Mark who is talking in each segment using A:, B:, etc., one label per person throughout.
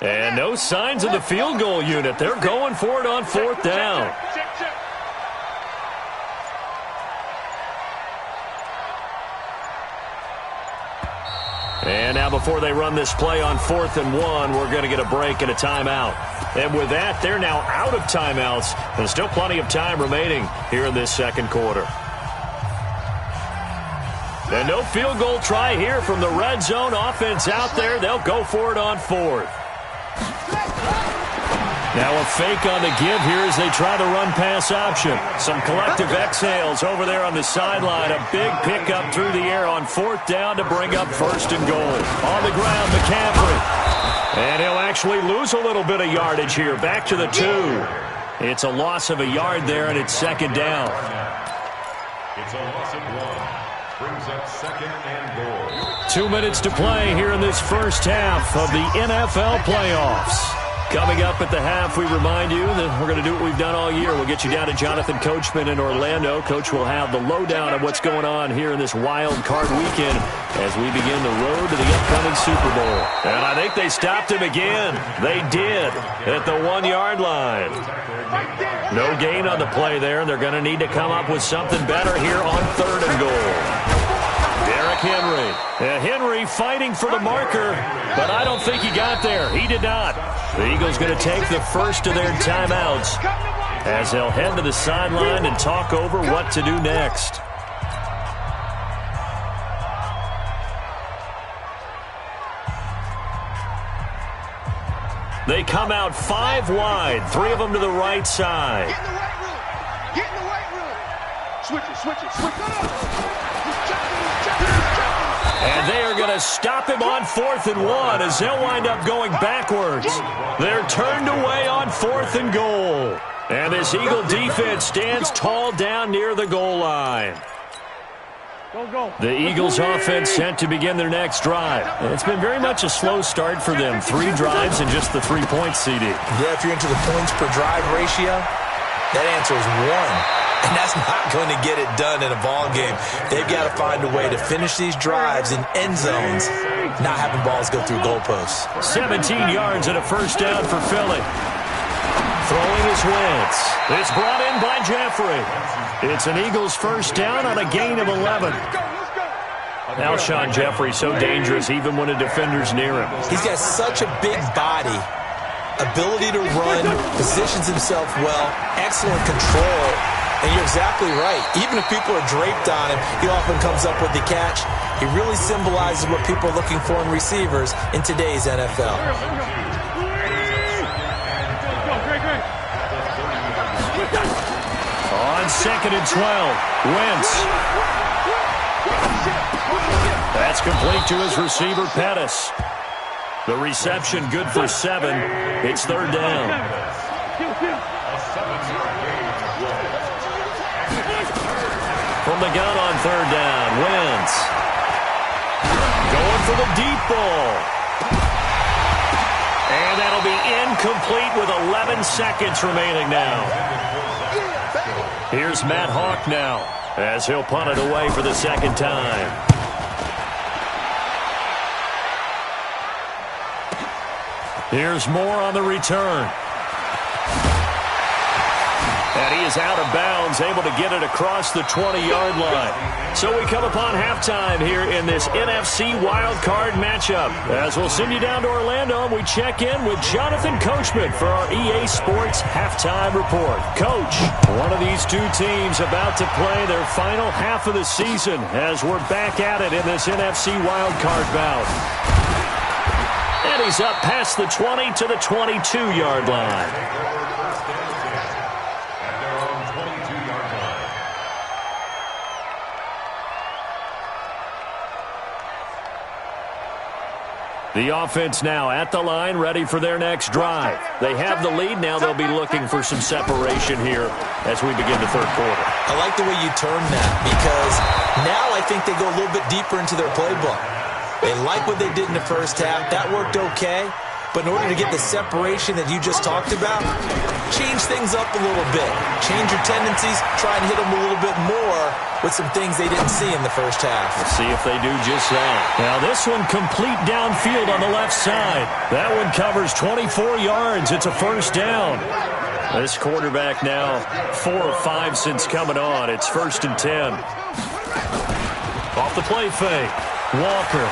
A: And no signs of the field goal unit. They're going for it on fourth down. And now before they run this play on 4th and 1, we're going to get a break and a timeout. And with that, they're now out of timeouts. There's still plenty of time remaining here in this second quarter. And no field goal try here from the red zone offense out there. They'll go for it on 4th. Now a fake on the give here as they try the run-pass option. Some collective exhales over there on the sideline. A big pickup through the air on 4th down to bring up 1st and goal. On the ground, McCaffrey. And he'll actually lose a little bit of yardage here. Back to the 2. It's a loss of a yard there, and it's 2nd down.
B: It's a loss of 1. Brings up 2nd and goal.
A: 2 minutes to play here in this first half of the NFL playoffs. Coming up at the half, we remind you that we're going to do what we've done all year. We'll get you down to Jonathan Coachman in Orlando. Coach will have the lowdown of what's going on here in this wild card weekend as we begin the road to the upcoming Super Bowl. And I think they stopped him again. They did at the 1-yard line. No gain on the play there. They're going to need to come up with something better here on 3rd and goal. Derrick Henry. Henry fighting for the marker, but I don't think he got there. He did not. The Eagles going to take the first of their timeouts as they'll head to the sideline and talk over what to do next. They come out 5 wide, 3 of them to the right side.
C: Get in the weight room. Switch it.
A: And they are going to stop him on 4th and 1 as they'll wind up going backwards. They're turned away on 4th and goal. And this Eagle defense stands tall down near the goal line. The Eagles offense set to begin their next drive. It's been very much a slow start for them. 3 drives and just the 3 points, CD.
D: Yeah, if you're into the points per drive ratio, that answer is 1. And that's not going to get it done in a ball game. They've got to find a way to finish these drives in end zones, not having balls go through goalposts.
A: 17 yards and a first down for Philly. Throwing is Wentz. It's brought in by Jeffrey. It's an Eagles first down on a gain of 11. Alshon Jeffrey so dangerous even when a defender's near him.
D: He's got such a big body, ability to run, positions himself well, excellent control. And you're exactly right. Even if people are draped on him, he often comes up with the catch. He really symbolizes what people are looking for in receivers in today's NFL.
A: On 2nd and 12, Wentz. That's complete to his receiver, Pettis. The reception good for 7. It's 3rd down. From the gun on 3rd down, Wentz. Going for the deep ball. And that'll be incomplete with 11 seconds remaining now. Here's Matt Hawk now as he'll punt it away for the 2nd time. Here's Moore on the return. And he is out of bounds, able to get it across the 20-yard line. So we come upon halftime here in this NFC wildcard matchup. As we'll send you down to Orlando, and we check in with Jonathan Coachman for our EA Sports Halftime Report. Coach, one of these two teams about to play their final half of the season as we're back at it in this NFC wildcard bout. And he's up past the 20 to the 22-yard line. The offense now at the line, ready for their next drive. They have the lead. Now they'll be looking for some separation here as we begin the 3rd quarter.
D: I like the way you term that because now I think they go a little bit deeper into their playbook. They like what they did in the first half. That worked okay. But in order to get the separation that you just talked about, change things up a little bit. Change your tendencies, try and hit them a little bit more with some things they didn't see in the first half.
A: Let's see if they do just that. Now this one complete downfield on the left side. That one covers 24 yards. It's a first down. This quarterback now 4 of 5 since coming on. It's 1st and 10. Off the play fake. Walker.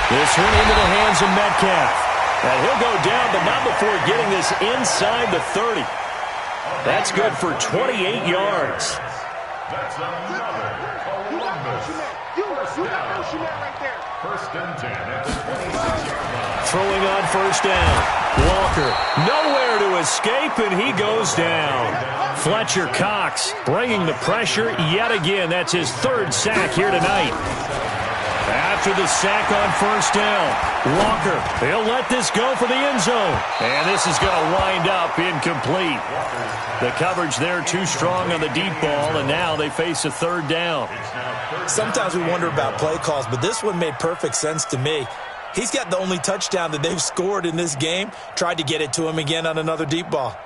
A: This one into the hands of Metcalf. And he'll go down, but not before getting this inside the 30. That's good for 28 yards.
B: That's another Columbus. First and 10 at the 26-yard line.
A: Throwing on first down. Walker nowhere to escape, and he goes down. Fletcher Cox bringing the pressure yet again. That's his 3rd sack here tonight. After the sack on first down, Walker, he'll let this go for the end zone. And this is going to wind up incomplete. The coverage there too strong on the deep ball, and now they face a 3rd down.
D: Sometimes we wonder about play calls, but this one made perfect sense to me. He's got the only touchdown that they've scored in this game. Tried to get it to him again on another deep ball.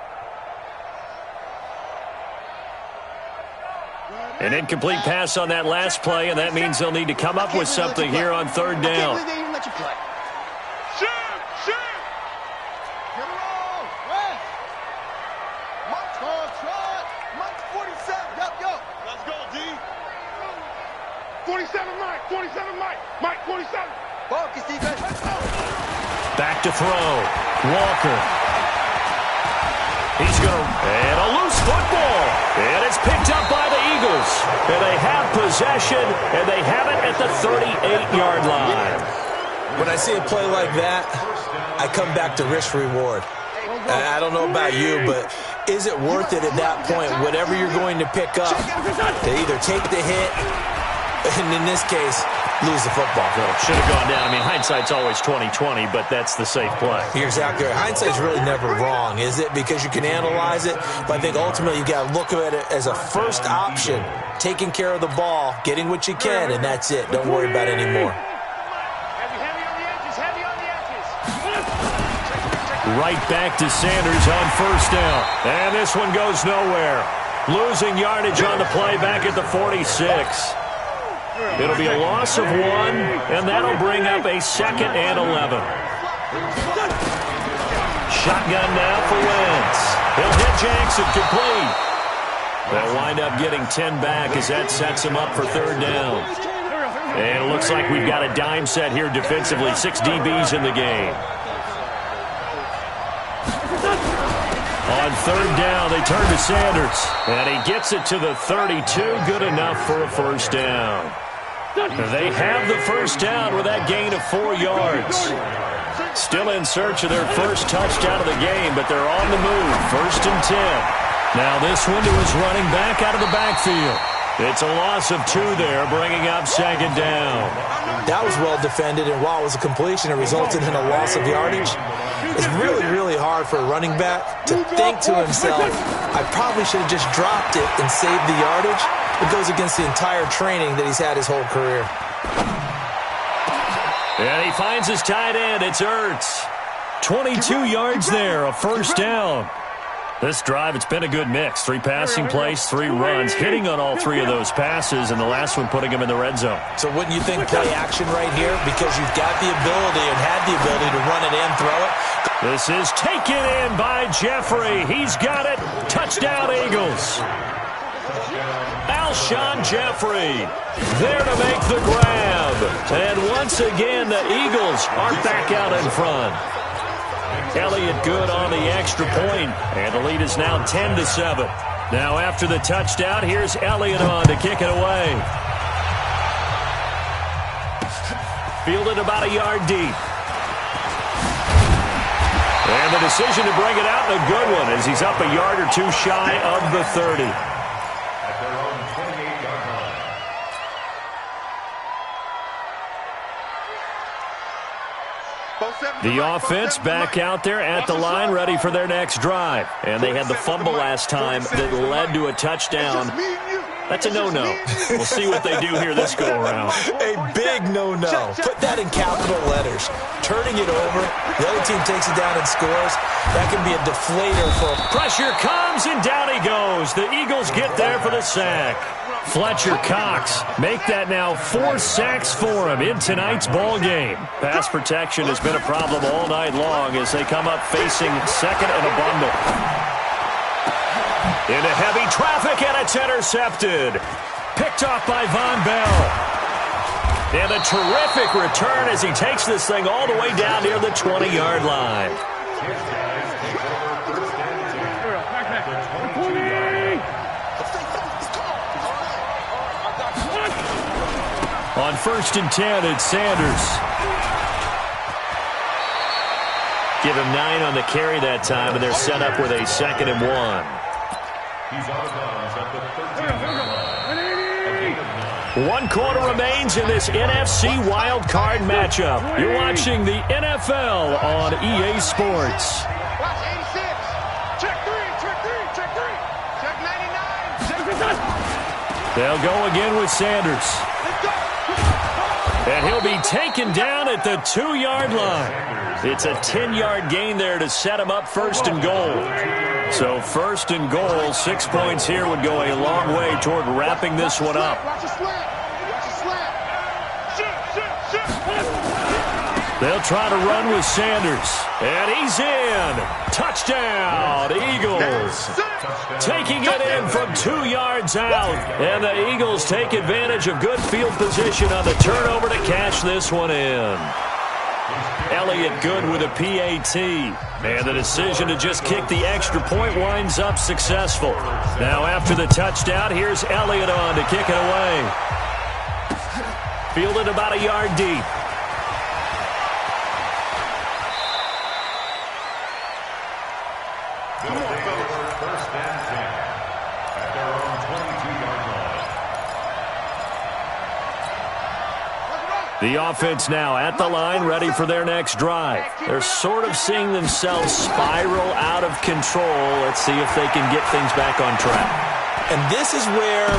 A: An incomplete pass on that last play, and that means they'll need to come up with something here on 3rd down. Back to throw. Walker. He's going to, and a loose football. And it's picked up by the Eagles. And they have possession, and they have it at the 38-yard line.
D: When I see a play like that, I come back to risk-reward. I don't know about you, but is it worth it at that point, whatever you're going to pick up, to either take the hit, and in this case, lose the football?
A: Well, should have gone down. I mean, hindsight's always 20/20, but that's the safe play.
D: You're exactly right. Hindsight's really never wrong, is it? Because you can analyze it, but I think ultimately you got to look at it as a first option, taking care of the ball, getting what you can, and that's it. Don't worry about it anymore.
A: Right back to Sanders on first down. And this one goes nowhere. Losing yardage on the play back at the 46. It'll be a loss of 1, and that'll bring up a 2nd and 11. Shotgun now for Wentz. He'll hit Jackson complete. They'll wind up getting 10 back as that sets him up for 3rd down. And it looks like we've got a dime set here defensively. 6 DBs in the game. On 3rd down, they turn to Sanders. And he gets it to the 32. Good enough for a first down. They have the first down with that gain of 4 yards. Still in search of their first touchdown of the game, but they're on the move. 1st and 10. Now this one to his running back out of the backfield. It's a loss of 2 there, bringing up 2nd down.
D: That was well defended, and while it was a completion, it resulted in a loss of yardage. It's really, really hard for a running back to think to himself, I probably should have just dropped it and saved the yardage. It goes against the entire training that he's had his whole career.
A: And he finds his tight end. It's Ertz. 22 yards there, a first down. This drive, it's been a good mix. 3 passing plays, 3 runs, hitting on all 3 of those passes, and the last one putting him in the red zone.
D: So wouldn't you think play action right here? Because you've got the ability and had the ability to run it in, throw it.
A: This is taken in by Jeffrey. He's got it. Touchdown, Eagles. Alshon Jeffrey there to make the grab. And once again, the Eagles are back out in front. Elliott good on the extra point, and the lead is now 10-7. Now after the touchdown, here's Elliott on to kick it away. Fielded about a yard deep. And the decision to bring it out, a good one, as he's up a yard or 2 shy of the 30.
B: At their own 28-yard line.
A: The offense back out there at the line, ready for their next drive. And they had the fumble last time that led to a touchdown. That's a no-no. We'll see what they do here this go-around.
D: A big no-no. Put that in capital letters. Turning it over, the other team takes it down and scores. That can be a deflator for them.
A: Pressure comes, and down he goes. The Eagles get there for the sack. Fletcher Cox make that now 4 sacks for him in tonight's ball game. Pass protection has been a problem all night long as they come up facing second and a bundle. Into heavy traffic, and it's intercepted. Picked off by Von Bell. And a terrific return as he takes this thing all the way down near the 20-yard line. On 1st and 10, it's Sanders. Give him 9 on the carry that time, and they're set up with a 2nd and 1.
B: He's out of bounds at the 13-yard line.
A: 1 quarter remains in this NFC Wild Card matchup. You're watching the NFL on EA Sports.
C: Watch 86. Check 3, check 3, check 3. Check 99.
A: They'll go again with Sanders.
C: Let's go.
A: And he'll be taken down at the 2-yard line. It's a 10-yard gain there to set him up 1st and goal. So 1st and goal, 6 points here would go a long way toward wrapping this one up.
C: Watch the slant. Watch the slant.
A: They'll try to run with Sanders. And he's in. Touchdown, Eagles. Taking it in from 2 yards out. And the Eagles take advantage of good field position on the turnover to cash this one in. Elliott good with a PAT. And the decision to just kick the extra point winds up successful. Now after the touchdown, here's Elliott on to kick it away. Fielded about a yard deep.
B: They'll take over 1st and 10 at their own 22-yard line.
A: The offense now at the line, ready for their next drive. They're sort of seeing themselves spiral out of control. Let's see if they can get things back on track.
D: And this is where...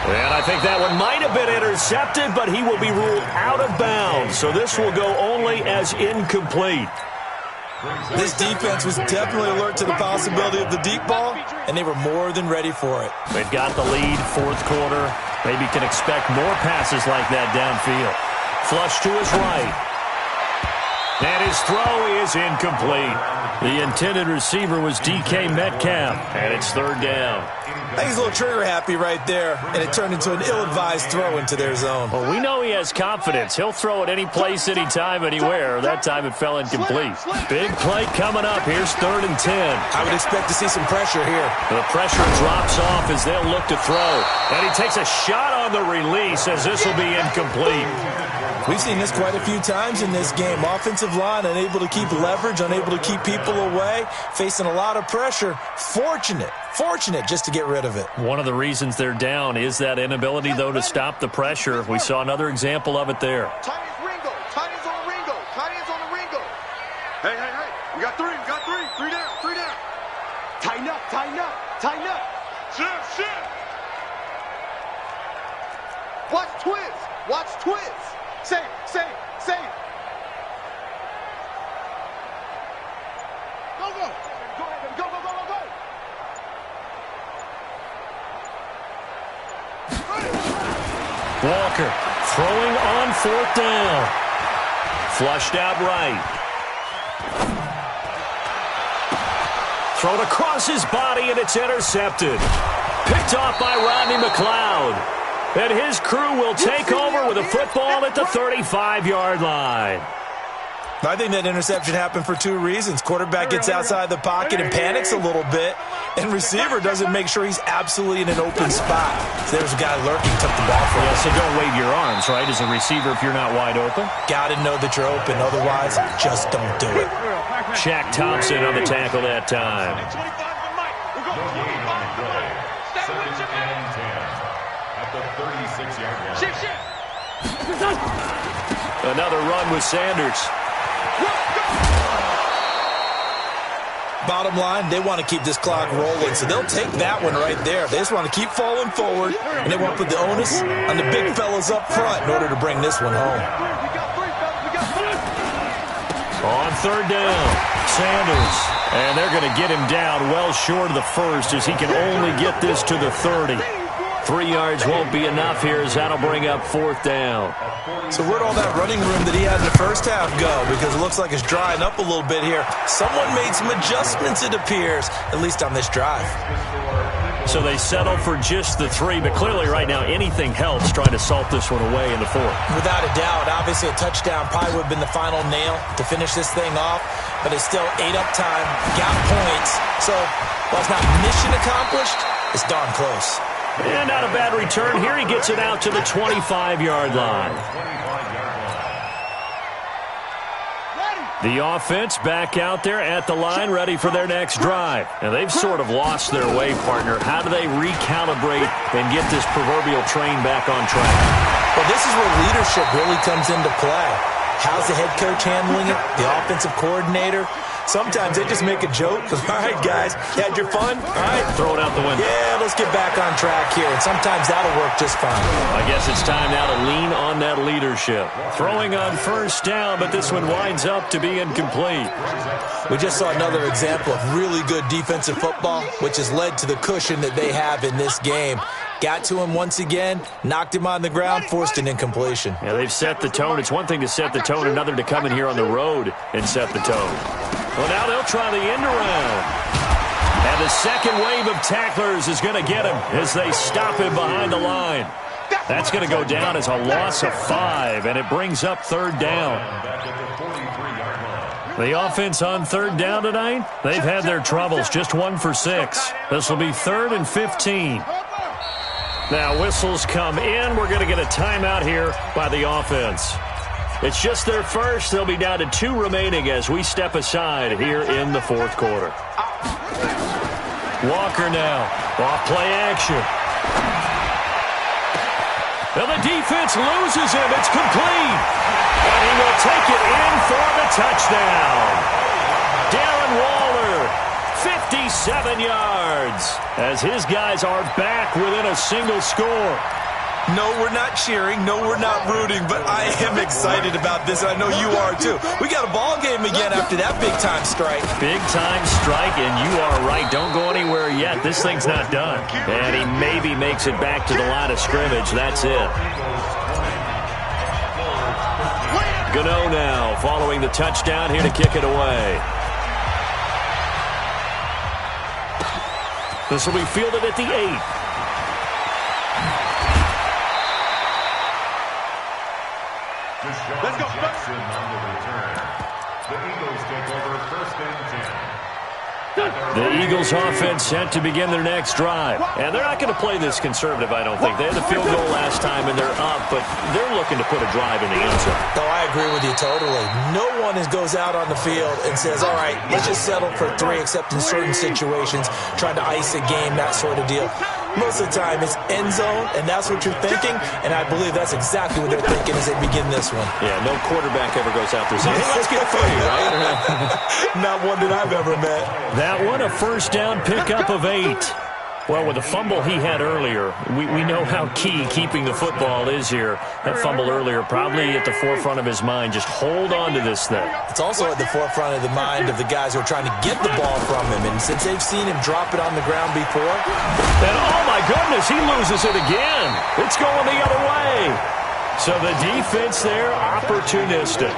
A: And I think that one might have been intercepted, but he will be ruled out of bounds. So this will go only as incomplete.
D: This defense was definitely alert to the possibility of the deep ball, and they were more than ready for it.
A: They've got the lead, 4th quarter. Maybe can expect more passes like that downfield. Flush to his right. And his throw is incomplete. The intended receiver was DK Metcalf, and it's 3rd down.
D: I think he's a little trigger happy right there, and it turned into an ill-advised throw into their zone.
A: Well, we know he has confidence. He'll throw it any place, anytime, anywhere. That time it fell incomplete. Big play coming up. Here's 3rd and 10.
D: I would expect to see some pressure here.
A: The pressure drops off as they'll look to throw. And he takes a shot on the release as this will be incomplete.
D: We've seen this quite a few times in this game. Offensive line unable to keep leverage, unable to keep people away, facing a lot of pressure. Fortunate just to get rid of it.
A: One of the reasons they're down is that inability, though, to stop the pressure. We saw another example of it there.
C: Tight ends Ringo. Tight ends on the Ringo. Tight ends on the Ringo. Hey. We got 3. We got 3. 3 down. 3 down. Tighten up. Tighten up. Tighten up. Shift. Watch Twiz. Watch Twiz. Save. Go. Go ahead, go.
A: Walker throwing on 4th down. Flushed out right. Thrown across his body, and it's intercepted. Picked off by Rodney McLeod. And his crew will take over with a football at the 35-yard line.
D: I think that interception happened for 2 reasons. Quarterback gets outside the pocket and panics a little bit, and receiver doesn't make sure he's absolutely in an open spot. So there's a guy lurking, took the ball from him.
A: Yeah, so don't wave your arms, right, as a receiver if you're not wide open.
D: Got to know that you're open. Otherwise, just don't do it.
A: Shaq Thompson on the tackle that time.
B: No gain on the play. 2nd and 10 at the 36-yard line.
A: Another run with Sanders.
D: Bottom line, they want to keep this clock rolling, so they'll take that one right there. They just want to keep falling forward, and they want to put the onus on the big fellas up front in order to bring this one home.
A: On third down, Sanders. And they're going to get him down well short of the first as he can only get this to the 30. 3 yards won't be enough here as that'll bring up fourth down.
D: So where'd all that running room that he had in the first half go? Because it looks like it's drying up a little bit here. Someone made some adjustments, it appears, at least on this drive.
A: So they settle for just the 3, but clearly right now anything helps trying to salt this one away in the fourth.
D: Without a doubt, obviously a touchdown probably would have been the final nail to finish this thing off, but it's still 8 up time, got points. So while it's not mission accomplished, it's darn close.
A: And not a bad return here. He gets it out to the 25-yard line. The offense back out there at the line, ready for their next drive. And they've sort of lost their way, partner. How do they recalibrate and get this proverbial train back on track?
D: Well, this is where leadership really comes into play. How's the head coach handling it? The offensive coordinator? Sometimes they just make a joke. All right, guys, you had your fun? All right.
A: Throw it out the window.
D: Yeah, let's get back on track here. And sometimes that'll work just fine.
A: I guess it's time now to lean on that leadership. Throwing on first down, but this one winds up to be incomplete.
D: We just saw another example of really good defensive football, which has led to the cushion that they have in this game. Got to him once again, knocked him on the ground, forced an incompletion.
A: Yeah, they've set the tone. It's one thing to set the tone, another to come in here on the road and set the tone. Well, now they'll try the end around. And the second wave of tacklers is going to get him as they stop him behind the line. That's going to go down as a loss of 5, and it brings up third down. The offense on third down tonight, they've had their troubles, just 1 for 6. This will be 3rd and 15. Now whistles come in. We're going to get a timeout here by the offense. It's just their first. They'll be down to 2 remaining as we step aside here in the fourth quarter. Walker now, off play action. Now the defense loses him. It's complete. And he will take it in for the touchdown. Darren Waller, 57 yards, as his guys are back within a single score.
D: No, we're not cheering. No, we're not rooting, but I am excited about this. I know you are, too. We got a ball game again after that big-time strike.
A: Big-time strike, and you are right. Don't go anywhere yet. This thing's not done. And he maybe makes it back to the line of scrimmage. That's it. Gano now following the touchdown here to kick it away. This will be fielded at the 8.
B: Let's go. Jackson on the return. The Eagles take over 1st and 10.
A: The Eagles offense set to begin their next drive. And they're not going to play this conservative, I don't think. They had the field goal last time, and they're up, but they're looking to put a drive in the end zone.
D: No, I agree with you totally. No one goes out on the field and says, all right, let's just settle for 3, except in certain situations, trying to ice a game, that sort of deal. Most of the time, it's end zone, and that's what you're thinking, and I believe that's exactly what they're thinking as they begin this one.
A: Yeah, no quarterback ever goes out there saying, hey, let's get 3, right?
D: Not one that I've ever met.
A: That one, a first down pickup of 8. Well, with the fumble he had earlier, we know how key keeping the football is here. That fumble earlier probably at the forefront of his mind. Just hold on to this thing.
D: It's also at the forefront of the mind of the guys who are trying to get the ball from him. And since they've seen him drop it on the ground before.
A: And oh my goodness, he loses it again. It's going the other way. So the defense there, opportunistic.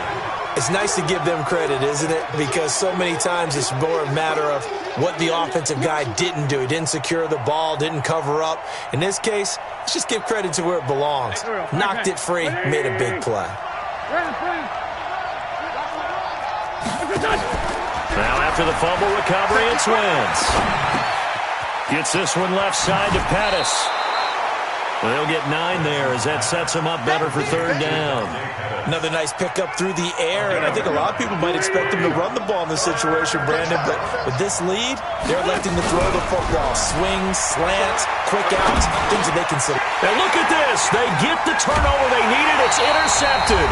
D: It's nice to give them credit, isn't it? Because so many times it's more a matter of what the offensive guy didn't do. He didn't secure the ball, didn't cover up. In this case, let's just give credit to where it belongs. Knocked it free, made a big play.
A: Now after the fumble recovery, it's Wentz. Gets this one left side to Pettis. Well, they'll get 9 there as that sets them up better for third down.
D: Another nice pickup through the air, and I think a lot of people might expect them to run the ball in this situation, Brandon, but with this lead, they're electing to throw the football. Swings, slants, quick outs, things that they consider.
A: And look at this. They get the turnover they needed. It's intercepted.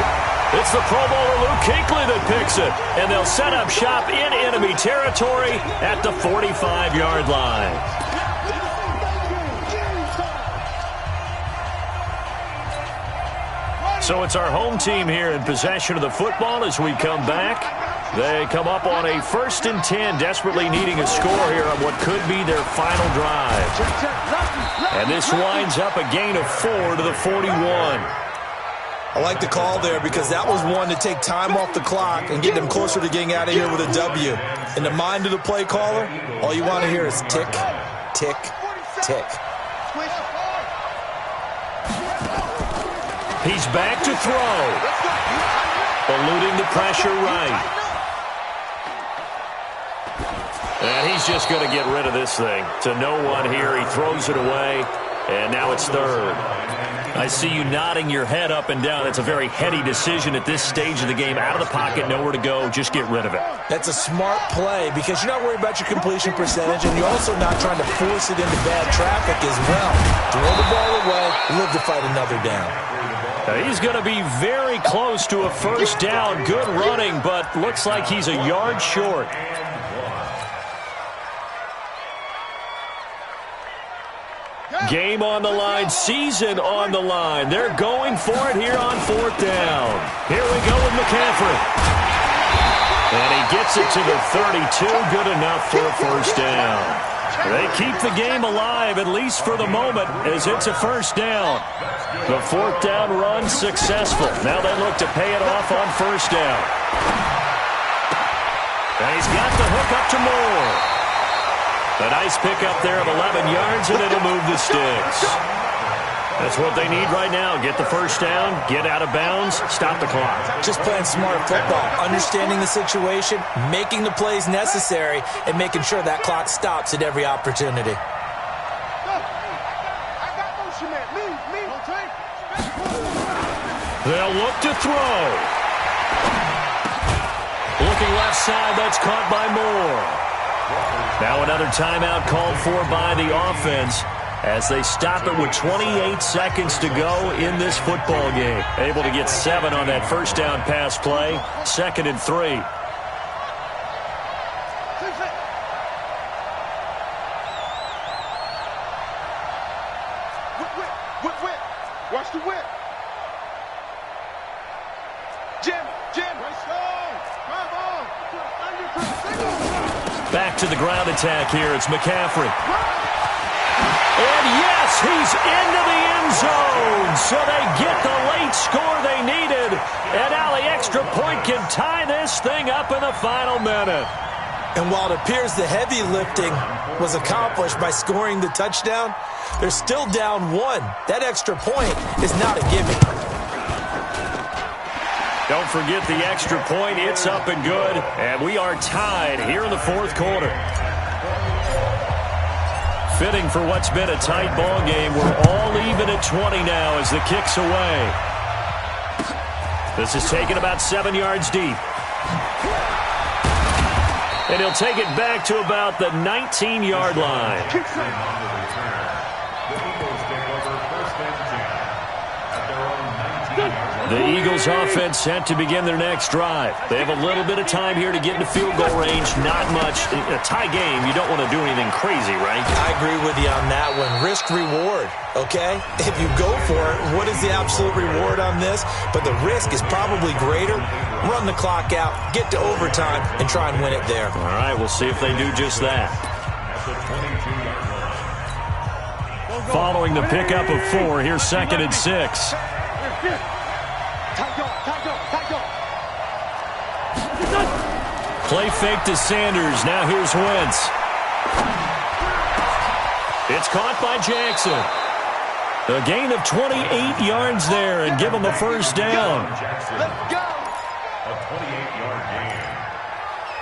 A: It's the Pro Bowler Luke Kuechly that picks it, and they'll set up shop in enemy territory at the 45-yard line. So it's our home team here in possession of the football as we come back. They come up on a 1st and 10, desperately needing a score here on what could be their final drive. And this winds up a gain of 4 to the 41.
D: I like the call there because that was one to take time off the clock and get them closer to getting out of here with a W. In the mind of the play caller, all you want to hear is tick, tick, tick.
A: He's back to throw. Eluding the pressure right. And he's just going to get rid of this thing. To no one here. He throws it away. And now it's third. I see you nodding your head up and down. It's a very heady decision at this stage of the game. Out of the pocket, nowhere to go. Just get rid of it.
D: That's a smart play because you're not worried about your completion percentage, and you're also not trying to force it into bad traffic as well. Throw the ball away, live to fight another down.
A: He's going to be very close to a first down. Good running, but looks like he's a yard short. Game on the line, season on the line. They're going for it here on 4th down. Here we go with McCaffrey. And he gets it to the 32, good enough for a first down. They keep the game alive, at least for the moment, as it's a first down. The 4th down run successful. Now they look to pay it off on first down. And he's got the hook up to Moore. A nice pickup there of 11 yards, and it'll move the sticks. That's what they need right now. Get the first down, get out of bounds, stop the clock.
D: Just playing smart football, understanding the situation, making the plays necessary, and making sure that clock stops at every opportunity.
A: They'll look to throw. Looking left side, that's caught by Moore. Now another timeout called for by the offense as they stop it with 28 seconds to go in this football game. Able to get 7 on that first down pass play. 2nd and 3.
C: Whip. Watch the whip. Jim.
A: Back to the ground attack here. It's McCaffrey. And yes, he's into the end zone. So they get the late score they needed. And now the extra point can tie this thing up in the final minute.
D: And while it appears the heavy lifting was accomplished by scoring the touchdown, they're still down 1. That extra point is not a gimme.
A: Don't forget the extra point. It's up and good. And we are tied here in the 4th quarter. Fitting for what's been a tight ball game. We're all even at 20 now as the kick's away. This is taken about 7 yards deep. And he'll take it back to about the 19-yard line. The Eagles offense set to begin their next drive. They have a little bit of time here to get into field goal range. Not much. A tie game, you don't want to do anything crazy, right?
D: I agree with you on that one. Risk reward, okay? If you go for it, what is the absolute reward on this? But the risk is probably greater. Run the clock out, get to overtime, and try and win it there.
A: All right, we'll see if they do just that. Following the pickup of 4, here's 2nd and 6. Play fake to Sanders. Now here's Wentz. It's caught by Jackson. A gain of 28 yards there and give him a first down.
C: Let's go.
B: A 28-yard gain.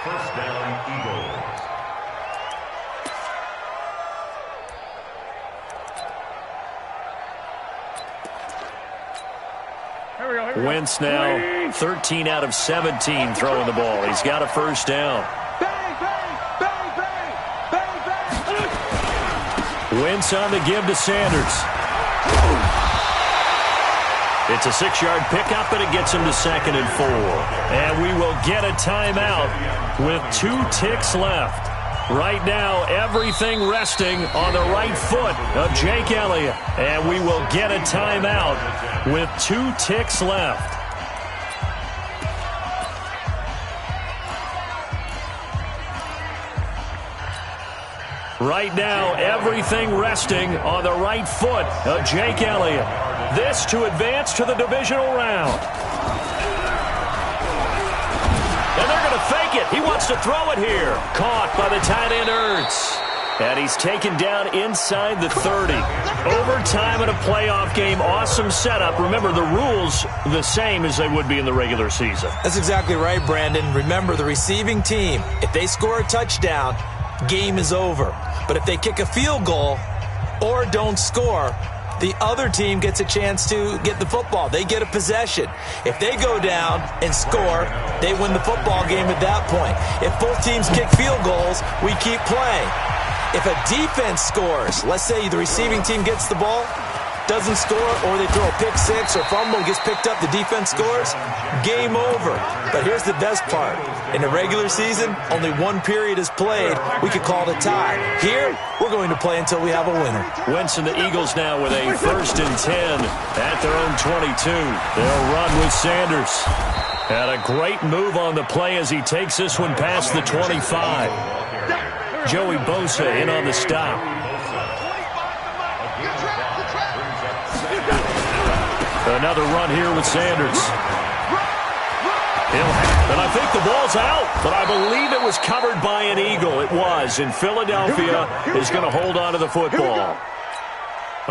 B: First down, Eagles.
A: Wentz now 13 out of 17 throwing the ball. He's got a first down. Wentz on the give to Sanders. It's a 6-yard pickup, and it gets him to 2nd and 4. And we will get a timeout with 2 ticks left. Right now, everything resting on the right foot of Jake Elliott. And we will get a timeout with 2 ticks left. Right now, everything resting on the right foot of Jake Elliott. This to advance to the divisional round. And they're going to fake it. He wants to throw it here. Caught by the tight end, Ertz. And he's taken down inside the 30. Overtime in a playoff game. Awesome setup. Remember, the rules the same as they would be in the regular season.
D: That's exactly right, Brandon. Remember, the receiving team, if they score a touchdown, game is over. But if they kick a field goal or don't score, the other team gets a chance to get the football. They get a possession. If they go down and score, they win the football game at that point. If both teams kick field goals, we keep playing. If a defense scores, let's say the receiving team gets the ball, doesn't score, or they throw a pick six or fumble, gets picked up, the defense scores, game over. But here's the best part. In the regular season, only 1 period is played. We could call it a tie. Here, we're going to play until we have a winner.
A: Wentz and the Eagles now with a 1st and 10 at their own 22. They'll run with Sanders. And a great move on the play as he takes this one past the 25. Joey Bosa in on the stop. Another run here with Sanders. And I think the ball's out, but I believe it was covered by an Eagle. It was, and Philadelphia is going to hold on to the football.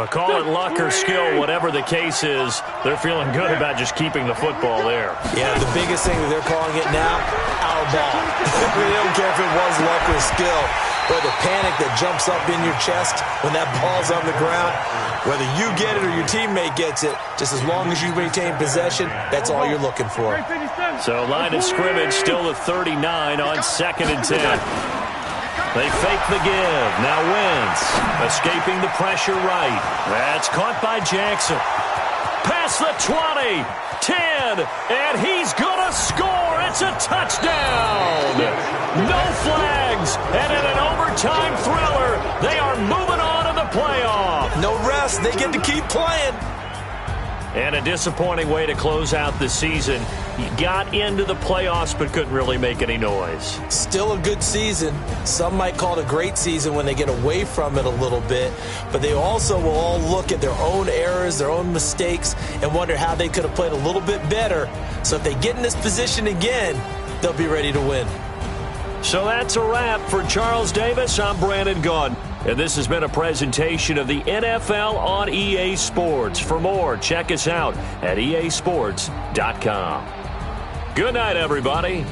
A: Call it luck or skill, whatever the case is, they're feeling good about just keeping the football there.
D: Yeah, the biggest thing that they're calling it now, our ball. They don't care if it was luck or skill. Or the panic that jumps up in your chest when that ball's on the ground. Whether you get it or your teammate gets it, just as long as you maintain possession, that's all you're looking for.
A: So line of scrimmage still at 39 on 2nd and 10. They fake the give. Now Wentz escaping the pressure right. That's caught by Jackson. Past the 20, 10, and he's going to score. It's a touchdown. No flags, and in an overtime thriller, they are moving on to the playoff.
D: No rest. They get to keep playing.
A: And a disappointing way to close out the season. He got into the playoffs but couldn't really make any noise.
D: Still a good season. Some might call it a great season when they get away from it a little bit. But they also will all look at their own errors, their own mistakes, and wonder how they could have played a little bit better. So if they get in this position again, they'll be ready to win.
A: So that's a wrap for Charles Davis. I'm Brandon Gaudin. And this has been a presentation of the NFL on EA Sports. For more, check us out at easports.com. Good night, everybody.